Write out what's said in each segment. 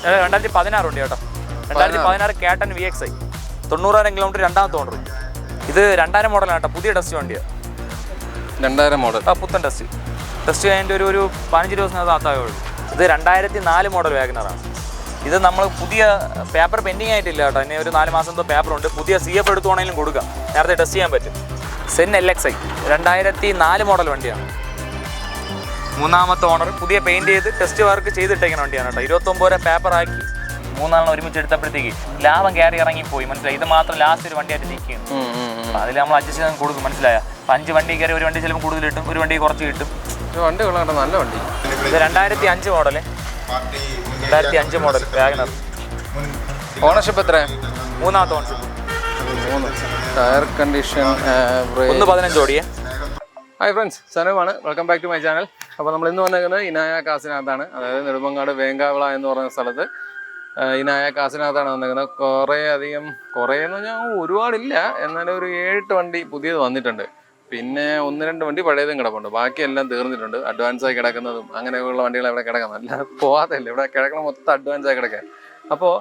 2016 ഉണ്ട് കേട്ടോ. 2016 കേട്ടൻ VXi 90,000 kilometre രണ്ടാമത്തെ ഓണർ. ഇത് 2000 മോഡലാണ് കേട്ടോ. പുതിയ ടെസ്റ്റ് വണ്ടിയാണ്. 2000 മോഡൽ. പുത്തൻ ടെസ്റ്റ് കഴിഞ്ഞിട്ട് ഒരു 15 ദിവസം താത്താവുള്ളൂ. ഇത് 2004 മോഡൽ വാഗനറാണ്. ഇത് നമ്മൾ പുതിയ പേപ്പർ പെൻഡിങ് ആയിട്ടില്ല കേട്ടോ. ഇനി ഒരു 4 മാസത്തെ പേപ്പറുണ്ട്. പുതിയ CF എടുത്തുവാണെങ്കിലും കൊടുക്കാം. നേരത്തെ ടെസ്റ്റ് ചെയ്യാൻ പറ്റും. സെൻ LXi 2004 മോഡൽ വണ്ടിയാണ്. മൂന്നാമത്തെ ഓണർ. പുതിയ പെയിൻറ് ചെയ്ത് ടെസ്റ്റ് വർക്ക് ചെയ്തിട്ടേക്കുന്ന വണ്ടിയാണ് കേട്ടോ. 29 രൂപ പേപ്പറാക്കി 3 ഒരുമിച്ച് എടുത്തപ്പോഴത്തേക്ക് ലാഭം കയറി ഇറങ്ങിപ്പോയി. മനസ്സിലായി. ഇത് മാത്രം ലാസ്റ്റ് ഒരു വണ്ടിയായിട്ട് നിൽക്കുകയാണ്. അതിൽ നമ്മൾ അഡ്ജസ്റ്റ് ചെയ്ത് കൊടുക്കും. മനസ്സിലായ 5 വണ്ടി കയറി ഒരു വണ്ടി ചിലപ്പോൾ കൂടുതൽ കിട്ടും, ഒരു വണ്ടി കുറച്ച് കിട്ടും. വണ്ടി കൊള്ളാം, നല്ല വണ്ടി. ഇത് 2005 മോഡല്. 2005 മോഡൽ വാഗനർ. ഓണർഷിപ്പ് എത്ര? മൂന്നാമത്തെ ഓണർഷിപ്പ്. ടയർ കണ്ടീഷൻ 1.15 ഓടിയേ. ഹായ് ഫ്രണ്ട്സ്, സനുവാണ്. Welcome back to my channel. അപ്പോൾ നമ്മൾ ഇന്ന് വന്നിരിക്കുന്നത് ഇനായ കാസിനകത്താണ്. അതായത് നെടുമങ്ങാട് വേങ്കാവിള എന്ന് പറയുന്ന സ്ഥലത്ത് ഇനായ കാസിനകത്താണ് വന്നിരിക്കുന്നത്. കുറേ എന്ന് പറഞ്ഞാൽ ഒരുപാടില്ല, എന്നാലും ഒരു 7-8 വണ്ടി പുതിയത് വന്നിട്ടുണ്ട്. പിന്നെ 1-2 വണ്ടി പഴയതും കിടപ്പുണ്ട്. ബാക്കിയെല്ലാം തീർന്നിട്ടുണ്ട്. അഡ്വാൻസായി കിടക്കുന്നതും അങ്ങനെയുള്ള വണ്ടികൾ ഇവിടെ കിടക്കുന്നത്. അല്ല പോകാത്തല്ല, ഇവിടെ കിടക്കണ മൊത്തം അഡ്വാൻസായി കിടക്കാൻ. അപ്പോൾ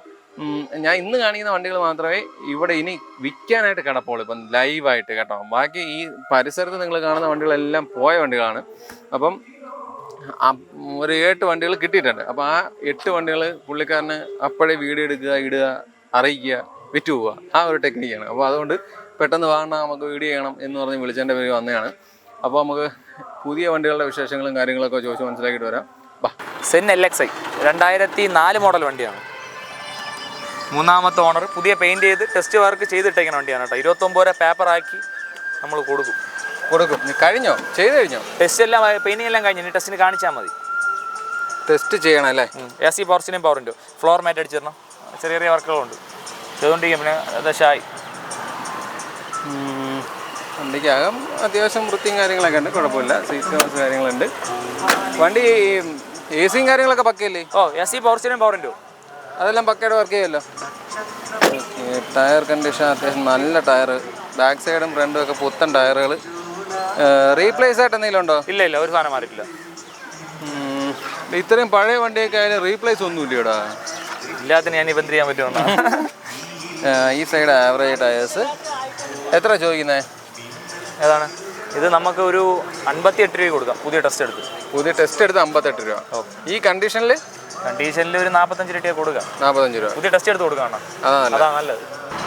ഞാൻ ഇന്ന് കാണിക്കുന്ന വണ്ടികൾ മാത്രമേ ഇവിടെ ഇനി വിൽക്കാനായിട്ട് കിടപ്പുള്ളൂ, ഇപ്പം ലൈവായിട്ട് കേട്ടോ. ബാക്കി ഈ പരിസരത്ത് നിങ്ങൾ കാണുന്ന വണ്ടികളെല്ലാം പോയ വണ്ടികളാണ്. അപ്പം ഒരു 8 വണ്ടികൾ കിട്ടിയിട്ടുണ്ട്. അപ്പോൾ ആ 8 വണ്ടികൾ പുള്ളിക്കാരന് അപ്പോഴേ വീഡിയോ എടുക്കുക, ഇടുക, അറിയിക്കുക, വിറ്റ് പോവുക, ആ ഒരു ടെക്നിക്കാണ്. അപ്പോൾ അതുകൊണ്ട് പെട്ടെന്ന് വാങ്ങണം, നമുക്ക് വീഡിയോ ചെയ്യണം എന്ന് പറഞ്ഞ് വിളിച്ചതിൻ്റെ പേര് വന്നതാണ്. അപ്പോൾ നമുക്ക് പുതിയ വണ്ടികളുടെ വിശേഷങ്ങളും കാര്യങ്ങളൊക്കെ ചോദിച്ച് മനസ്സിലാക്കിയിട്ട് വരാം. സെൻ LXi 2004 മോഡൽ വണ്ടിയാണ്. മൂന്നാമത്തെ ഓണർ. പുതിയ പെയിൻറ് ചെയ്ത് ടെസ്റ്റ് വർക്ക് ചെയ്തിട്ടേക്കുന്ന വണ്ടിയാണ് കേട്ടോ. 29 രൂപ പേപ്പറാക്കി നമ്മൾ കൊടുക്കും. കഴിഞ്ഞോ? ചെയ്ത് കഴിഞ്ഞോ? ടെസ്റ്റ് എല്ലാം പെയിൻറ്റിംഗ് എല്ലാം കഴിഞ്ഞു. ഇനി ടെസ്റ്റിന് കാണിച്ചാൽ മതി. ടെസ്റ്റ് ചെയ്യണം അല്ലേ? AC പവർസിനും പവറിൻ്റെ ഫ്ലോർ മാറ്റ് അടിച്ചിരണം. ചെറിയ ചെറിയ വർക്കുകളുണ്ട്. ചെയ്തുകൊണ്ടിരിക്കും. പിന്നെ ദശായി വണ്ടിക്കകം അത്യാവശ്യം വൃത്തിയും കാര്യങ്ങളൊക്കെ ഉണ്ട്, കുഴപ്പമില്ല. സീറ്റ് കവേഴ്സ് കാര്യങ്ങളുണ്ട്. വണ്ടി AC കാര്യങ്ങളൊക്കെ പക്കയല്ലേ? AC പവർസിനും പവറിൻ്റെ അതെല്ലാം പക്കയുടെ വർക്ക് ചെയ്യുമല്ലോ. ഓക്കെ. ടയർ കണ്ടീഷൻ അത്യാവശ്യം നല്ല ടയർ. ബാക്ക് സൈഡും ഫ്രണ്ടും ഒക്കെ പുത്തൻ ടയറുകൾ. റീപ്ലേസ് ആയിട്ട് എന്തെങ്കിലും ഉണ്ടോ? ഇല്ല, ഒരു സാധനം മാറിയിട്ടില്ല. ഇത്രയും പഴയ വണ്ടിയൊക്കെ ആയാലും റീപ്ലേസ് ഒന്നുമില്ല ഇവിടെ. ഇല്ലാത്തിന് ഞാൻ ഇപ്പം ചെയ്യാൻ പറ്റുമോ? ഈ സൈഡ് ആവറേജ് ടയേഴ്സ്. എത്ര ചോദിക്കുന്നത്? ഏതാണ് ഇത്? നമുക്ക് ഒരു 58 രൂപ കൊടുക്കാം. പുതിയ ടെസ്റ്റ് എടുത്ത് 58 രൂപ. ഈ കണ്ടീഷനിൽ ഒരു 45 രൂപ കൊടുക്കാം. 45 രൂപ പുതിയ ടെസ്റ്റ് എടുത്ത് കൊടുക്കാം. അതാ നല്ലത്.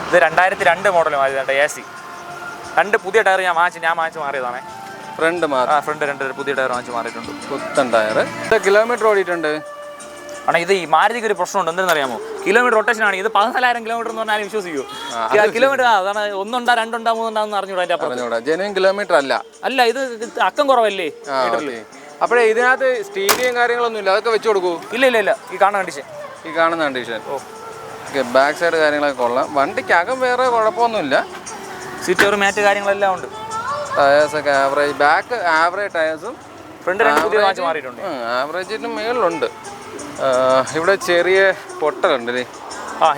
ഇത് 2002 മോഡൽ മാറിയതാണ്. AC 2 പുതിയ ടയർ ഞാൻ വാങ്ങിച്ച് മാറിയതാണ്. ഫ്രണ്ട് 2 പുതിയ ടയർ വാങ്ങിച്ച് മാറിയിട്ടുണ്ട്. പുത്തൻ ടയർ. കിലോമീറ്റർ ഓടിയിട്ടുണ്ട്. ആണ് ഇത്. ഈ മാരുതിക്ക് ഒരു പ്രശ്നമുണ്ട്. എന്തെന്നറിയാമോ? കിലോമീറ്റർ റൊട്ടേഷൻ ആണ്. ഇത് 14,000 കിലോമീറ്റർ എന്ന് പറഞ്ഞാൽ വിശ്വസിക്കൂ. കിലോമീറ്റർ അതാണ്. 1 ഉണ്ടാ 2 ഉണ്ടാ 3 ഉണ്ടാന്ന് അറിഞ്ഞൂടാ. അതിന്റെ അപ്പുറം ജെന്യൂൻ കിലോമീറ്റർ അല്ല. ഇത് അക്കം കുറവല്ലേ? അപ്പോഴേ ഇതിനകത്ത് സ്റ്റീരിയും കാര്യങ്ങളൊന്നും ഇല്ല, അതൊക്കെ വെച്ച് കൊടുക്കൂ? ഇല്ല. ഈ കാണുന്ന കണ്ടീഷൻ. ഓക്കെ. ബാക്ക് സൈഡ് കാര്യങ്ങളൊക്കെ കൊള്ളാം. വണ്ടിക്കകം വേറെ കുഴപ്പമൊന്നുമില്ല. സീറ്റ് കവർ മാറ്റ് കാര്യങ്ങളെല്ലാം ഉണ്ട്. ടയേഴ്സൊക്കെ ആവറേജ്. ബാക്ക് ആവറേജ് ടയേഴ്സും ഫ്രണ്ട് 2 പുതിയ വാങ്ങിച്ച് മാറിയിട്ടുണ്ട്. ആവറേജിന് മേളിലുണ്ട്. ഇവിടെ ചെറിയ പൊട്ടലുണ്ട്.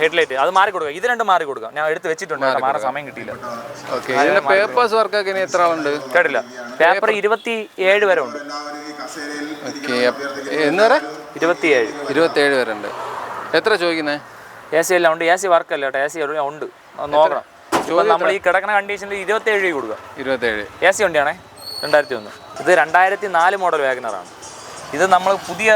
ഹെഡ്ലൈറ്റ് അത് മാറി കൊടുക്കാം. ഇത് 2 മാറി കൊടുക്കാം. ഞാൻ എടുത്ത് വെച്ചിട്ടുണ്ട്. മാറാൻ സമയം കിട്ടിയില്ല. ഓക്കെ. ഇതിന്റെ പേപ്പേഴ്സ് വർക്കൊക്കെ ഇനി എത്ര ആളുണ്ട്? കേട്ടില്ല. പേപ്പർ 27 വരെ ഉണ്ട്. ഓക്കെ. എന്ന് വരെ? 27 വരെ ഉണ്ട്. എത്ര ചോദിക്കുന്നത്? AC എല്ലാം ഉണ്ട്. AC വർക്കല്ല കേട്ടോ. AC ഉണ്ട്, നോക്കണം. നമ്മൾ ഈ കിടക്കുന്ന കണ്ടീഷനിൽ 27 രൂപ കൊടുക്കുക. 27. AC വണ്ടിയാണേ. 2001. ഇത് 2004 മോഡൽ വാഗനറാണ്. ഇത് നമ്മൾ പുതിയ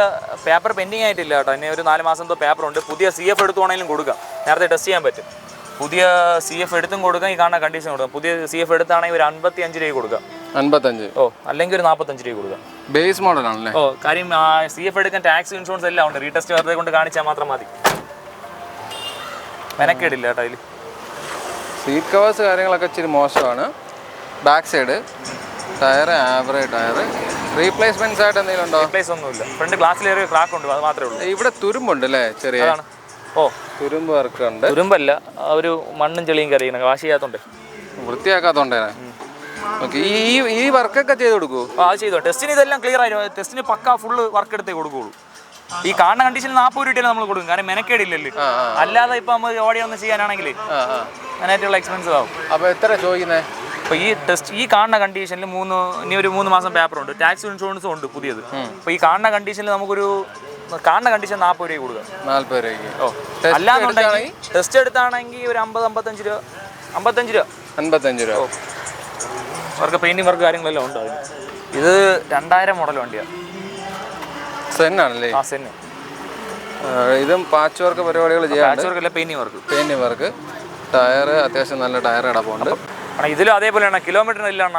പേപ്പർ പെൻഡിങ് ആയിട്ടില്ല കേട്ടോ. ഇനി ഒരു 4 മാസത്തെ പേപ്പറുണ്ട്. പുതിയ CF എടുത്തുവാണെങ്കിലും കൊടുക്കാം. നേരത്തെ ടെസ്റ്റ് ചെയ്യാൻ പറ്റും. പുതിയ CF എടുത്തും കൊടുക്കാം. ഈ കാണുന്ന കണ്ടീഷൻ കൊടുക്കാം. പുതിയ CF എടുത്താണെങ്കിൽ ഒരു 55 രൂപ കൊടുക്കാം. 55? അല്ലെങ്കിൽ ഒരു 45 രൂപ കൊടുക്കാം. ബേസ് മോഡലാണല്ലേ? കാര്യം CF എടുക്കാൻ ടാക്സ്, ഇൻഷുറൻസ് എല്ലാം ഉണ്ട്. റീടെസ്റ്റ് വെറുതെ കൊണ്ട് കാണിച്ചാൽ മാത്രം മതി. മെനക്കേടില്ല കേട്ടോ അതിൽ. സീറ്റ് കവേഴ്സ് കാര്യങ്ങളൊക്കെ ഇച്ചിരി മോശമാണ്. Back side tyre average tyre. Replacements ആയിട്ട് എന്തെങ്കിലും ഉണ്ടോ? റീപ്ലേസ് ഒന്നുമില്ല. ഫ്രണ്ട് ഗ്ലാസ്സിലേറെ ക്രാക്ക് ഉണ്ട്, അത് മാത്രമേ ഉള്ളൂ. ഇവിടെ തുരുമ്പുണ്ട് അല്ലേ? ചെറിയ തുരുമ്പ് വർക്ക് ഉണ്ട്. തുരുമ്പല്ല, ഒരു മണ്ണും ചെളിയും കറിയുന്ന വാഷ് ചെയ്യാത്തോണ്ട്, വൃത്തിയാക്കാത്തോണ്ടേ. ഓക്കെ. ഈ വർക്കൊക്കെ ചെയ്ത് കൊടുക്കൂ? അത് ചെയ്തോ. ടെസ്റ്റിന് ഇതെല്ലാം ക്ലിയർ ആയി. ടെസ്റ്റിന് പക്ക ഫുള്ള് വർക്ക് എടുത്തേ കൊടുക്കുള്ളൂ. ഈ കാണുന്ന കണ്ടീഷനിൽ 40 രൂപ നമ്മൾ കൊടുക്കും. കാരണം മെനക്കേടില്ലല്ലോ. അല്ലാതെ ഇപ്പൊ നമ്മൾ ഓടി ഒന്ന് ചെയ്യാനാണെങ്കിൽ അതിനായിട്ടുള്ള എക്സ്പെൻസീവ് ആവും. അപ്പോൾ എത്ര ചോദിക്കുന്നത്? അപ്പോൾ ഈ ടെസ്റ്റ് ഈ കാണുന്ന കണ്ടീഷനിൽ ഇനി ഒരു 3 മാസം പേപ്പറുണ്ട്. ടാക്സ് ഇൻഷുറൻസും ഉണ്ട് പുതിയത്. അപ്പോൾ ഈ കാണുന്ന കണ്ടീഷനിൽ നമുക്കൊരു കാണുന്ന കണ്ടീഷൻ 40 രൂപ കൊടുക്കുക. 40 രൂപയ്ക്ക്. ഓ അല്ലാന്നുണ്ടെങ്കിൽ ടെസ്റ്റ് എടുത്താണെങ്കിൽ ഒരു 55 രൂപ 55 രൂപ 55 രൂപ. അവർക്ക് പെയിന്റിങ് വർക്ക് കാര്യങ്ങളെല്ലാം ഉണ്ട്. ഇത് 2000 മോഡൽ വണ്ടിയാണ്. സെന്നാണല്ലേ? ആ സെന്ന്. ഇതും പാച്ച് വർക്ക് പരിപാടികൾ ചെയ്യാം. Painting work. ടയർ അത്യാവശ്യം നല്ല ടയർ കിടപ്പുണ്ട്. ഇതിലും അതേപോലെയാണ്. കിലോമീറ്റർ ഇല്ലാണ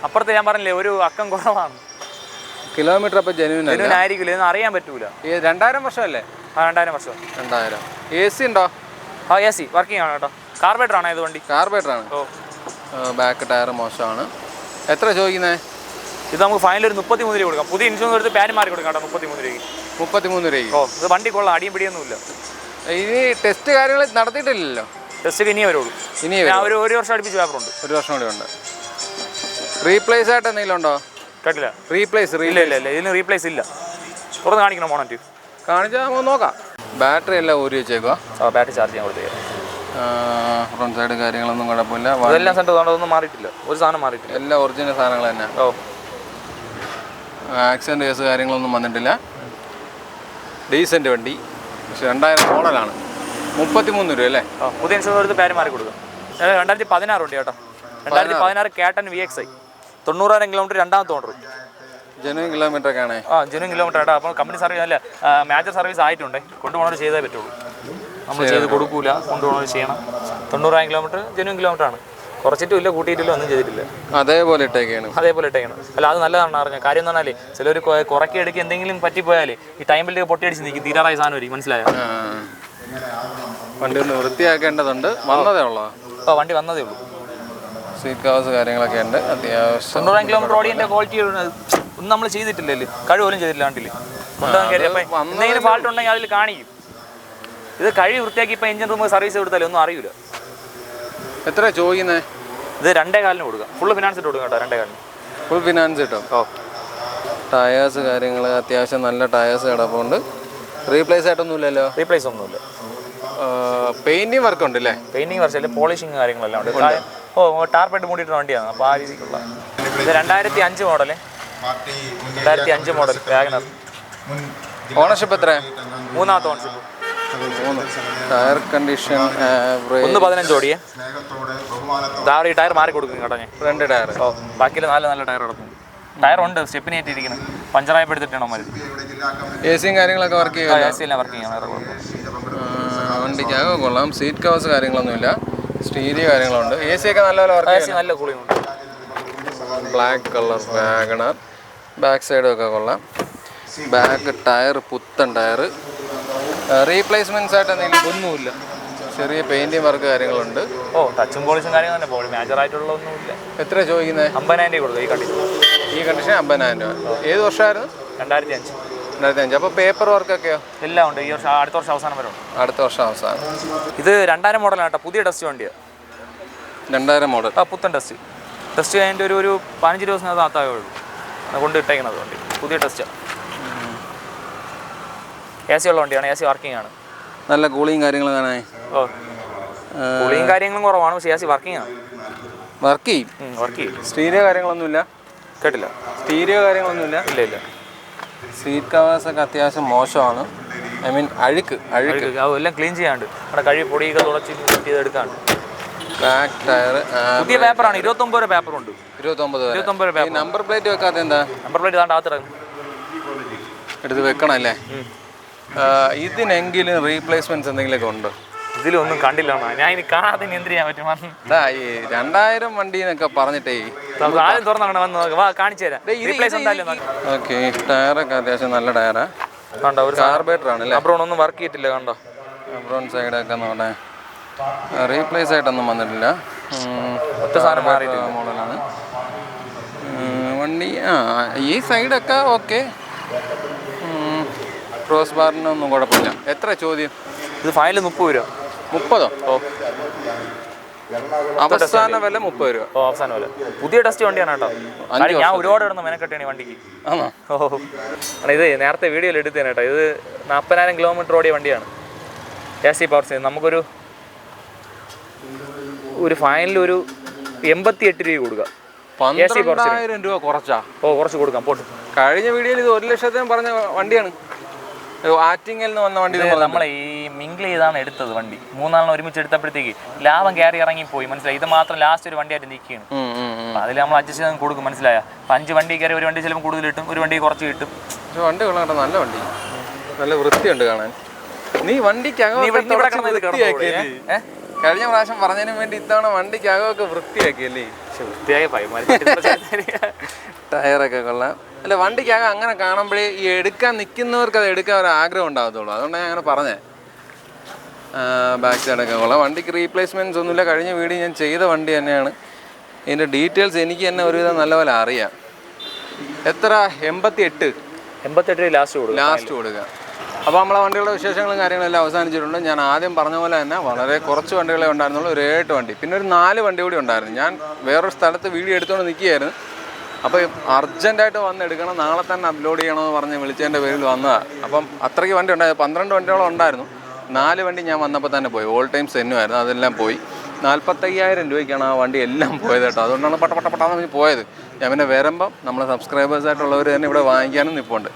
അപ്പുറത്ത് ഞാൻ പറഞ്ഞില്ലേ ഒരു അക്കം കുറവാണ്. കിലോമീറ്റർ അപ്പോൾ ജെന്യൂൻ ആയിരിക്കില്ല, ഇതൊന്നും അറിയാൻ പറ്റൂല. 2000 വർഷമല്ലേ? ആ 2000 വർഷം. 2000. AC ഉണ്ടോ? ആ AC വർക്കിംഗ് ആണ് കേട്ടോ. കാർബേറ്റർ ആണ് ഇത് വണ്ടി. കാർബേറ്റർ ആണ്. ഓ ബാക്ക് ടയർ മോശമാണ്. എത്ര ചോദിക്കുന്നത്? ഇത് നമുക്ക് ഫൈനൽ ഒരു 33 രൂപ കൊടുക്കാം. പുതിയ ഇൻഷുറൻസ് എടുത്ത് പാൻ മാറി കൊടുക്കാം കേട്ടോ. 33 രൂപയ്ക്ക്. 33 രൂപയ്ക്ക്. ഓ ഇത് വണ്ടി കൊള്ളാം, അടിയും പിടിയൊന്നുമില്ല. ഇനി ടെസ്റ്റ് കാര്യങ്ങൾ നടത്തിയിട്ടില്ലല്ലോ? ടെസ്റ്റ് ഇനിയേ വരുള്ളൂ. ഞാൻ ഒരു വർഷം അടുപ്പിച്ച് പേപ്പറുണ്ട്. 1 വർഷം കൂടി ഉണ്ട്. റീപ്ലേസ് ആയിട്ട് എന്തെങ്കിലും ഉണ്ടോ? കേട്ടില്ല. റീപ്ലേസ് ഇല്ല ഇതിന് റീപ്ലേസ് ഇല്ല. തുറന്ന് കാണിക്കണം മോണറ്റ്. കാണിച്ചാൽ നമുക്ക് നോക്കാം. ബാറ്ററി എല്ലാം ഊരി വെച്ചേക്കുക. ബാറ്ററി ചാർജ് ചെയ്യാൻ കൊടുത്തേക്കാം. ഫ്രണ്ട് സൈഡ് കാര്യങ്ങളൊന്നും കുഴപ്പമില്ല. ഇതെല്ലാം സെൻറ്റർ ഒന്നും മാറിയിട്ടില്ല, ഒരു സാധനം മാറിയിട്ടില്ല. എല്ലാം ഒറിജിനൽ സാധനങ്ങൾ തന്നെ. ഓ ആക്സിഡൻറ്റ് കേസ് കാര്യങ്ങളൊന്നും വന്നിട്ടില്ല. ഡീസൻറ്റ് വണ്ടി. പക്ഷെ 2000 മോഡലാണ്. 33 രൂപ അല്ലേ? പുതിയ ഇൻഷുറൻസ് എടുത്ത് പേര് മാറി കൊടുക്കുക. 2016 ഉണ്ട് കേട്ടോ. 2016 കാറ്റൻ VXi 90,000 കിലോമീറ്റർ, രണ്ടാമത്തെ ഓണർ. ജെന്യൂൻ കിലോമീറ്റർ ഒക്കെ ആണ്. ജെന്യൂൻ കിലോമീറ്റർ ആട്ടോ. അപ്പോൾ കമ്പനി സർവീസ് അല്ല, മേജർ സർവീസ് ആയിട്ടുണ്ട്. കൊണ്ടുപോകണവർ ചെയ്തേ പറ്റുള്ളൂ. നമ്മൾ ചെയ്ത് കൊടുക്കൂല, കൊണ്ടുപോകണവർ ചെയ്യണം. 90,000 കിലോമീറ്റർ ജെന്യൂൻ കിലോമീറ്റർ ആണ്. കുറച്ചിട്ടും ഇല്ല, കൂട്ടിയിട്ടില്ല, ഒന്നും ചെയ്തിട്ടില്ല. അതേപോലെ ഇട്ടേക്കാണ്. അല്ല അത് നല്ലതാണ് അറിഞ്ഞ കാര്യം എന്ന് പറഞ്ഞാൽ ചിലർ കുറക്കി എടുക്കുക എന്തെങ്കിലും പറ്റിപ്പോയാൽ ഈ ടൈമിലേക്ക് പൊട്ടിയടിച്ച് നിൽക്കും. തീരാറായ സാധനം വരും. മനസ്സിലായോ? വണ്ടി ഒന്ന് വൃത്തിയാക്കേണ്ടതുണ്ട്. വന്നതേ ഉള്ളൂ. വണ്ടി വന്നതേ ഉള്ളൂ. സീറ്റ് കവേഴ്സ് കാര്യങ്ങളൊക്കെ ഉണ്ട്. അത്യാവശ്യം 90,000 കിലോമീറ്റർ ഓടിയതിൻ്റെ ക്വാളിറ്റി ഒന്നും നമ്മൾ ചെയ്തിട്ടില്ലല്ലോ. കഴിവോലും ചെയ്തിട്ടില്ല വണ്ടിയിൽ. കൊണ്ടുപോകാൻ കയറിയപ്പോൾ എന്തെങ്കിലും ഫാൾട്ട് ഉണ്ടെങ്കിൽ അതിൽ കാണിക്കും. ഇത് കഴിവ് വൃത്തിയാക്കി ഇപ്പോൾ എഞ്ചിൻ റൂം സർവീസ് കൊടുത്താലും ഒന്നും അറിയില്ല. എത്ര ചോദിക്കുന്നത്? ഇത് 2.4 കൊടുക്കാം. ഫുള്ള് ഫിനാൻസ് ഇട്ട് കൊടുക്കാം കേട്ടോ. 2.4 ഫുൾ ഫിനാൻസ് കിട്ടും. ഓ ടയേഴ്സ് കാര്യങ്ങൾ അത്യാവശ്യം നല്ല ടയേഴ്സ് കിടപ്പുണ്ട്. റീപ്ലേസ് ആയിട്ടൊന്നുമില്ലല്ലോ? റീപ്ലേസ് ഒന്നുമില്ല. പെയിൻറ്റിങ് വർക്ക് ഉണ്ടല്ലേ? പെയിൻറ്റിങ് വർക്ക് പോളിഷിങ് കാര്യങ്ങളെല്ലാം ഉണ്ട്. ഓ ടാർപ്പായിട്ട് മൂടിയിട്ടുള്ള വണ്ടിയാണ്. അപ്പോൾ ആ രീതിക്കുള്ള ഇത് 2005 മോഡൽ. 2005 model WagonR. ഓണർഷിപ്പ് എത്ര? മൂന്നാമത്തെ ഓണർഷിപ്പ്. Tyre condition 1.15 ഓടിയേ. ഈ ടയർ മാറി കൊടുക്കും കേട്ടോ ഞാൻ. 2 ടയർ. ഓ ബാക്കിയിൽ നല്ല ടയർ കിടക്കും. ടയർ ഉണ്ട്, സ്റ്റെപ്പിന് ഏറ്റിരിക്കണം. പഞ്ചറായപ്പോൾ എടുത്തിട്ടാണോ മതി. AC കാര്യങ്ങളൊക്കെ വർക്ക് ചെയ്യും? AC എല്ലാം വർക്ക് ചെയ്യാം. വണ്ടിക്കാകെ കൊള്ളാം. സീറ്റ് കവേഴ്സ് കാര്യങ്ങളൊന്നുമില്ല. സ്റ്റീരിയോ കാര്യങ്ങളുണ്ട്. AC ഒക്കെ നല്ലപോലെ വർക്ക് ചെയ്യും. നല്ല കൂളിംഗ് ഉണ്ട്. Black colour WagonR. ബാക്ക് സൈഡും ഒക്കെ കൊള്ളാം. ബാക്ക് ടയർ പുത്തൻ ടയർ. റീപ്ലേസ്മെൻറ്റ്സ് ആയിട്ട് എന്തെങ്കിലും? ഒന്നുമില്ല. ചെറിയ പെയിൻറ്റിങ് വർക്ക് കാര്യങ്ങളുണ്ട്. ഓ ടച്ചും പോളിഷും കാര്യങ്ങൾ തന്നെ. മേജറായിട്ടുള്ള ഒന്നുമില്ല. എത്ര ചോദിക്കുന്നത്? 50,000 രൂപ കൊടുക്കും ഈ കണ്ടീഷൻ. ഈ കണ്ടീഷൻ 50,000 രൂപ. ഏത് വർഷമായിരുന്നു? 2005. 2005. അപ്പോൾ പേപ്പർ വർക്കൊക്കെയോ? എല്ലാം ഉണ്ട്. ഈ വർഷം അടുത്ത വർഷം അവസാനം വരെ ഉണ്ട്. അടുത്ത വർഷം അവസാനം. ഇത് 2000 മോഡലാണ് കേട്ടോ. പുതിയ ടെസ്റ്റ് വണ്ടിയാണ്. 2000 മോഡൽ. പുത്തൻ ടെസ്റ്റ് കഴിഞ്ഞിട്ട് ഒരു 15 ദിവസത്തിനകത്ത് ആത്താവേ ഉള്ളൂ. കൊണ്ട് ഇട്ടേക്കുന്നത് വണ്ടി. പുതിയ ടെസ്റ്റാണ്. AC ഉള്ള വണ്ടിയാണ്. AC വർക്കിംഗ് ആണ്. നല്ല കൂളിങ് കാര്യങ്ങൾ കാണാൻ. ഓ കൂളിങ് കാര്യങ്ങളും കുറവാണ്. പക്ഷേ AC വർക്കിംഗ് ആണ്. വർക്ക് ചെയ്യും. സ്റ്റീരിയോ കാര്യങ്ങളൊന്നുമില്ല? കേട്ടില്ല. സ്റ്റീരിയോ കാര്യങ്ങളൊന്നുമില്ല? ഇല്ല. സീറ്റ് കവേഴ്സൊക്കെ അത്യാവശ്യം മോശമാണ്. ഐ മീൻ അഴുക്ക് എല്ലാം ക്ലീൻ ചെയ്യാണ്ട്. അവിടെ കഴിവ് പൊടിയൊക്കെ തുടച്ച് ചെയ്തെടുക്കാണ്ട്. ബാക്ക് ടയർ പുതിയ പേപ്പറാണ്. 29 രൂപ പേപ്പറുണ്ട്. 29 പേപ്പർ. നമ്പർ പ്ലേറ്റ് വെക്കാത്ത എന്താ? നമ്പർ പ്ലേറ്റ് ഇതാണ്ട് അകത്തിറങ്ങും. എടുത്ത് വെക്കണം അല്ലേ? ഇതിനെങ്കിലും റീപ്ലേസ്മെന്റ്സ് എന്തെങ്കിലുമൊക്കെ ഉണ്ടോ? ഇതിലൊന്നും കണ്ടില്ല. ഞാൻ ഇനി കാണാതെ എന്ത് ചെയ്യാൻ പറ്റും? ഈ 2000 വണ്ടി എന്നൊക്കെ പറഞ്ഞിട്ടേ ആദ്യം തുറന്നു വന്ന് കാണിച്ചു തരാം. ഓക്കെ. ടയറൊക്കെ അത്യാവശ്യം നല്ല ടയറാ. കണ്ടോ? ഒരു കാർബേറ്റർ ആണ് അല്ലേ? അബ്രോൺ ഒന്നും വർക്ക് ചെയ്തിട്ടില്ല. കണ്ടോ? അബ്രോൺ സൈഡൊക്കെ നോട്ടെ. റീപ്ലേസ് ആയിട്ടൊന്നും വന്നിട്ടില്ല. ഒറ്റ സാധനം മാറിയിട്ടില്ല. മോഡലാണ് വണ്ടി. ഈ സൈഡൊക്കെ ഓക്കെ. ക്രോസ് ബാറിനൊന്നും കുഴപ്പമില്ല. എത്ര ചോദ്യം? ഇത് ഫൈനൽ 30 രൂപ. 30? ഓ അവസാന വില 30 രൂപ. ഓ അവസാന വില. പുതിയ ടെസ്റ്റ് വണ്ടിയാണ് കേട്ടോ. ഞാൻ ഒരുപാട് കിടന്ന് മെനക്കെട്ടാണ് വണ്ടിക്ക്. ഓ ഇത് നേരത്തെ വീഡിയോയിൽ എടുത്തേനെ കേട്ടോ. ഇത് 40,000 കിലോമീറ്റർ ഓടിയ വണ്ടിയാണ്. AC power steering. നമുക്കൊരു ഫൈനൽ ഒരു 88 രൂപ കൊടുക്കാം. 12,000 രൂപ കുറച്ചാ? ഓ കുറച്ച് കൊടുക്കാം. പോട്ട്. കഴിഞ്ഞ വീഡിയോയിൽ ഇത് 1 ലക്ഷത്തിന് പറഞ്ഞ വണ്ടിയാണ്. ആറ്റിങ്ങൽ നിന്ന് വന്ന വണ്ടി നമ്മളെ ഈ മിങ്കിൾ ചെയ്താണ് എടുത്തത് വണ്ടി. 3 ഒരുമിച്ച് എടുത്തപ്പോഴത്തേക്ക് ലാഭം കയറി ഇറങ്ങിപ്പോയി. മനസ്സിലായി. ഇത് മാത്രം ലാസ്റ്റ് ഒരു വണ്ടിയായിട്ട് നിൽക്കുകയാണ്. അതിൽ നമ്മൾ അഡ്ജസ്റ്റ് ചെയ്ത് കൊടുക്കും. മനസ്സിലായ? 5 വണ്ടി കയറി ഒരു വണ്ടി ചിലപ്പോൾ കൂടുതൽ കിട്ടും, ഒരു വണ്ടി കുറച്ച് കിട്ടും. വണ്ടി കൊള്ളാം, നല്ല വണ്ടി, നല്ല വൃത്തിയുണ്ട് കാണാൻ. നീ വണ്ടിക്കകം കഴിഞ്ഞ പ്രാവശ്യം പറഞ്ഞതിന് വേണ്ടി ഇത്തവണ വണ്ടിക്കകമൊക്കെ വൃത്തിയാക്കിയല്ലേ? ടയറൊക്കെ കൊള്ളാം. അല്ല, വണ്ടിക്കകം അങ്ങനെ കാണുമ്പോഴേ ഈ എടുക്കാൻ നിൽക്കുന്നവർക്ക് അത് എടുക്കാൻ ഒരു ആഗ്രഹം ഉണ്ടാകത്തുള്ളൂ. അതുകൊണ്ടാണ് ഞാൻ അങ്ങനെ പറഞ്ഞത്. ബാക്ക് സൈഡൊക്കെ കൊള്ളാം. വണ്ടിക്ക് റീപ്ലേസ്മെൻറ്റ്സ് ഒന്നുമില്ല. കഴിഞ്ഞ വീഡിയോ ഞാൻ ചെയ്ത വണ്ടി തന്നെയാണ്. ഇതിൻ്റെ ഡീറ്റെയിൽസ് എനിക്ക് തന്നെ ഒരുവിധം നല്ലപോലെ അറിയാം. എത്ര? 88 ലാസ്റ്റ് കൊടുക്കുക. അപ്പോൾ നമ്മളെ വണ്ടികളുടെ വിശേഷങ്ങളും കാര്യങ്ങളെല്ലാം അവസാനിച്ചിട്ടുണ്ട്. ഞാൻ ആദ്യം പറഞ്ഞ പോലെ തന്നെ വളരെ കുറച്ച് വണ്ടികളെ ഉണ്ടായിരുന്നുള്ളൂ, ഒരു 7 വണ്ടി. പിന്നെ ഒരു 4 വണ്ടി കൂടി ഉണ്ടായിരുന്നു. ഞാൻ വേറൊരു സ്ഥലത്ത് വീഡിയോ എടുത്തുകൊണ്ട് നിൽക്കുകയായിരുന്നു. അപ്പോൾ അർജൻറ്റായിട്ട് വന്ന് എടുക്കണം, നാളെ തന്നെ അപ്ലോഡ് ചെയ്യണമെന്ന് പറഞ്ഞ് വിളിച്ചതിൻ്റെ പേരിൽ വന്നതാണ്. അപ്പം അത്രയ്ക്ക് വണ്ടി ഉണ്ടായിരുന്നു, 12 വണ്ടിയോളം ഉണ്ടായിരുന്നു. 4 വണ്ടി ഞാൻ വന്നപ്പോൾ തന്നെ പോയി. ഓൾ ടൈം സെന്നുമായിരുന്നു, അതെല്ലാം പോയി. 45,000 രൂപയ്ക്കാണ് ആ വണ്ടി എല്ലാം പോയത് കേട്ടോ. അതുകൊണ്ടാണ് പെട്ടെന്ന് പോയത്. ഞാൻ പിന്നെ വരുമ്പം നമ്മളെ സബ്സ്ക്രൈബേഴ്സായിട്ടുള്ളവർ തന്നെ ഇവിടെ വാങ്ങിക്കാനും നിൽപ്പുണ്ട്.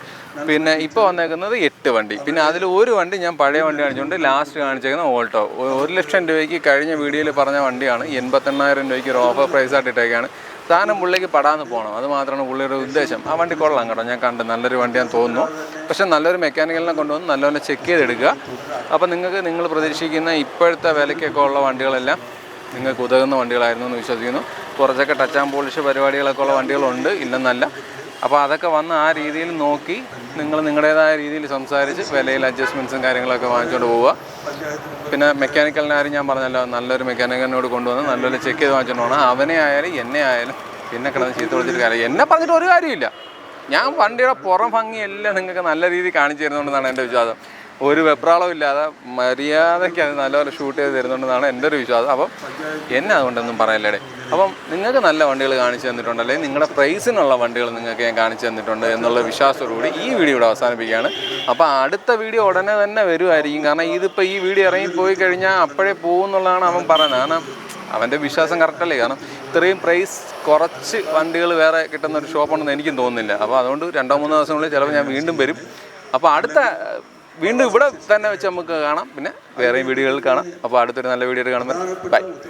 പിന്നെ ഇപ്പോൾ വന്നേക്കുന്നത് 8 വണ്ടി. പിന്നെ അതിൽ ഒരു വണ്ടി ഞാൻ പഴയ വണ്ടി കാണിച്ചുകൊണ്ട് ലാസ്റ്റ് കാണിച്ചേക്കുന്ന ഓൾട്ടോ. 1 ലക്ഷം രൂപയ്ക്ക് കഴിഞ്ഞ വീഡിയോയിൽ പറഞ്ഞ വണ്ടിയാണ്. 88,000 രൂപയ്ക്ക് ഒരു ഓഫർ പ്രൈസായിട്ട് ഇട്ടേക്കാണ്. സാധനം പുള്ളിക്ക് പടാന്ന് പോകണം, അത് മാത്രമാണ് പുള്ളിയുടെ ഉദ്ദേശം. ആ വണ്ടി കൊള്ളാം കേട്ടോ, ഞാൻ കണ്ട് നല്ലൊരു വണ്ടിയാന്ന് തോന്നുന്നു. പക്ഷേ നല്ലൊരു മെക്കാനിക്കലിനെ കൊണ്ടുവന്ന് നല്ലപോലെ ചെക്ക് ചെയ്തെടുക്കുക. അപ്പോൾ നിങ്ങൾ പ്രതീക്ഷിക്കുന്ന ഇപ്പോഴത്തെ വിലയ്ക്കൊക്കെ ഉള്ള വണ്ടികളെല്ലാം നിങ്ങൾക്ക് ഉതകുന്ന വണ്ടികളായിരുന്നു എന്ന് വിശ്വസിക്കുന്നു. കുറച്ചൊക്കെ ടച്ച് ആൻഡ് പോളിഷ് പരിപാടികളൊക്കെ ഉള്ള വണ്ടികളുണ്ട്, ഇല്ലെന്നല്ല. അപ്പോൾ അതൊക്കെ വന്ന് ആ രീതിയിൽ നോക്കി നിങ്ങൾ നിങ്ങളുടേതായ രീതിയിൽ സംസാരിച്ച് വിലയിൽ അഡ്ജസ്റ്റ്മെൻറ്റ്സും കാര്യങ്ങളൊക്കെ വാങ്ങിച്ചുകൊണ്ട് പോവുക. പിന്നെ മെക്കാനിക്കലിനാരും ഞാൻ പറഞ്ഞല്ലോ, നല്ലൊരു മെക്കാനിക്കലിനോട് കൊണ്ടുവന്ന് നല്ലൊരു ചെക്ക് ചെയ്ത് വാങ്ങിച്ചുകൊണ്ട് പോകണം. അവനെ ആയാലും എന്നെ ആയാലും പിന്നെ കിടന്ന് ചീത്ത വിളിച്ചിട്ട് കാര്യം. എന്നെ പറഞ്ഞിട്ട് ഒരു കാര്യമില്ല. ഞാൻ വണ്ടിയുടെ പുറം ഭംഗിയെല്ലാം നിങ്ങൾക്ക് നല്ല രീതിയിൽ കാണിച്ചു തരുന്നുണ്ടെന്നാണ് എൻ്റെ വിശ്വാസം. ഒരു വെപ്രാളവും ഇല്ലാതെ മര്യാദയ്ക്ക് അത് നല്ലപോലെ ഷൂട്ട് ചെയ്ത് തരുന്നുണ്ടെന്നാണ് എൻ്റെ ഒരു വിശ്വാസം. അപ്പം എന്നെ അതുകൊണ്ടൊന്നും പറയല്ലേടെ. അപ്പം നിങ്ങൾക്ക് നല്ല വണ്ടികൾ കാണിച്ചു തന്നിട്ടുണ്ട്, അല്ലെങ്കിൽ നിങ്ങളുടെ പ്രൈസിനുള്ള വണ്ടികൾ നിങ്ങൾക്ക് ഞാൻ കാണിച്ചു തന്നിട്ടുണ്ട് എന്നുള്ള വിശ്വാസത്തോടുകൂടി ഈ വീഡിയോ ഇവിടെ അവസാനിപ്പിക്കുകയാണ്. അപ്പോൾ അടുത്ത വീഡിയോ ഉടനെ തന്നെ വരുമായിരിക്കും. കാരണം ഇതിപ്പോൾ ഈ വീഡിയോ ഇറങ്ങിപ്പോയി കഴിഞ്ഞാൽ അപ്പോഴേ പോകും എന്നുള്ളതാണ് അവൻ പറയുന്നത്. കാരണം അവൻ്റെ വിശ്വാസം കറക്റ്റല്ലേ. കാരണം ഇത്രയും പ്രൈസ് കുറച്ച് വണ്ടികൾ വേറെ കിട്ടുന്ന ഒരു ഷോപ്പുണ്ടെന്ന് എനിക്കും തോന്നുന്നില്ല. അപ്പോൾ അതുകൊണ്ട് 2-3 ദിവസങ്ങളിൽ ചിലപ്പോൾ ഞാൻ വീണ്ടും വരും. അപ്പോൾ വീണ്ടും ഇവിടെ തന്നെ വെച്ച് നമുക്ക് കാണാം. പിന്നെ വേറെയും വീഡിയോകളിൽ കാണാം. അപ്പോൾ അടുത്തൊരു നല്ല വീഡിയോ കാണുമ്പോൾ ബൈ.